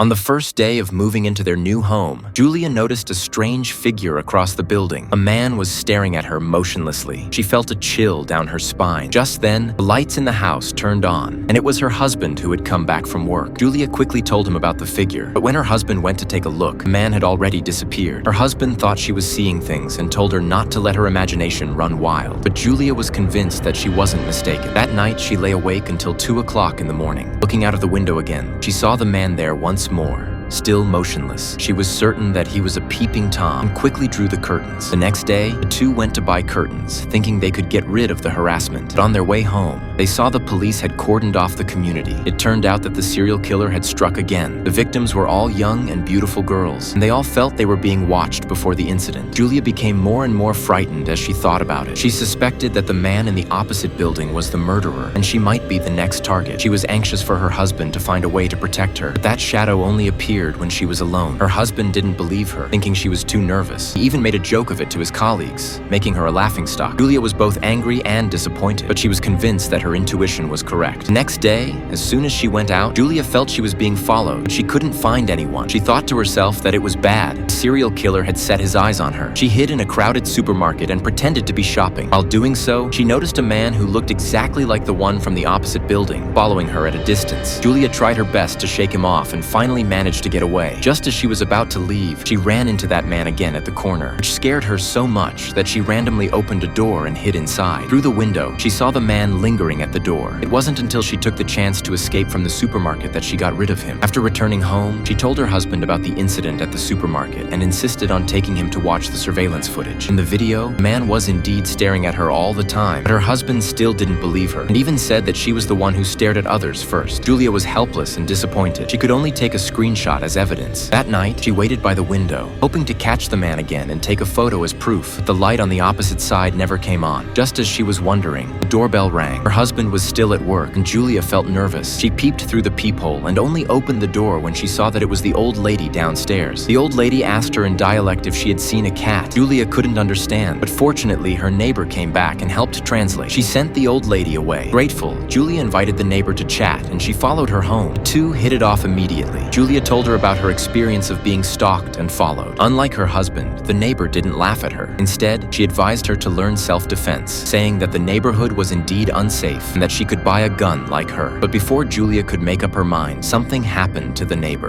On the first day of moving into their new home, Julia noticed a strange figure across the building. A man was staring at her motionlessly. She felt a chill down her spine. Just then, the lights in the house turned on, and it was her husband who had come back from work. Julia quickly told him about the figure, but when her husband went to take a look, the man had already disappeared. Her husband thought she was seeing things and told her not to let her imagination run wild, but Julia was convinced that she wasn't mistaken. That night, she lay awake until 2 o'clock in the morning. Looking out of the window again, she saw the man there once more, still motionless. She was certain that he was a peeping Tom and quickly drew the curtains. The next day, the two went to buy curtains, thinking they could get rid of the harassment. But on their way home, they saw the police had cordoned off the community. It turned out that the serial killer had struck again. The victims were all young and beautiful girls, and they all felt they were being watched before the incident. Julia became more and more frightened as she thought about it. She suspected that the man in the opposite building was the murderer, and she might be the next target. She was anxious for her husband to find a way to protect her, but that shadow only appeared when she was alone. Her husband didn't believe her, thinking she was too nervous. He even made a joke of it to his colleagues, making her a laughingstock. Julia was both angry and disappointed, but she was convinced that her intuition was correct. The next day, as soon as she went out, Julia felt she was being followed, but she couldn't find anyone. She thought to herself that it was bad. The serial killer had set his eyes on her. She hid in a crowded supermarket and pretended to be shopping. While doing so, she noticed a man who looked exactly like the one from the opposite building, following her at a distance. Julia tried her best to shake him off and finally managed to get away. Just as she was about to leave, she ran into that man again at the corner, which scared her so much that she randomly opened a door and hid inside. Through the window, she saw the man lingering at the door. It wasn't until she took the chance to escape from the supermarket that she got rid of him. After returning home, she told her husband about the incident at the supermarket and insisted on taking him to watch the surveillance footage. In the video, the man was indeed staring at her all the time, but her husband still didn't believe her and even said that she was the one who stared at others first. Julia was helpless and disappointed. She could only take a screenshot as evidence. That night, she waited by the window, hoping to catch the man again and take a photo as proof, but the light on the opposite side never came on. Just as she was wondering, the doorbell rang. Her husband was still at work, and Julia felt nervous. She peeped through the peephole and only opened the door when she saw that it was the old lady downstairs. The old lady asked her in dialect if she had seen a cat. Julia couldn't understand, but fortunately, her neighbor came back and helped translate. She sent the old lady away. Grateful, Julia invited the neighbor to chat, and she followed her home. The two hit it off immediately. Julia told her about her experience of being stalked and followed. Unlike her husband, the neighbor didn't laugh at her. Instead, she advised her to learn self-defense, saying that the neighborhood was indeed unsafe and that she could buy a gun like her. But before Julia could make up her mind, something happened to the neighbor.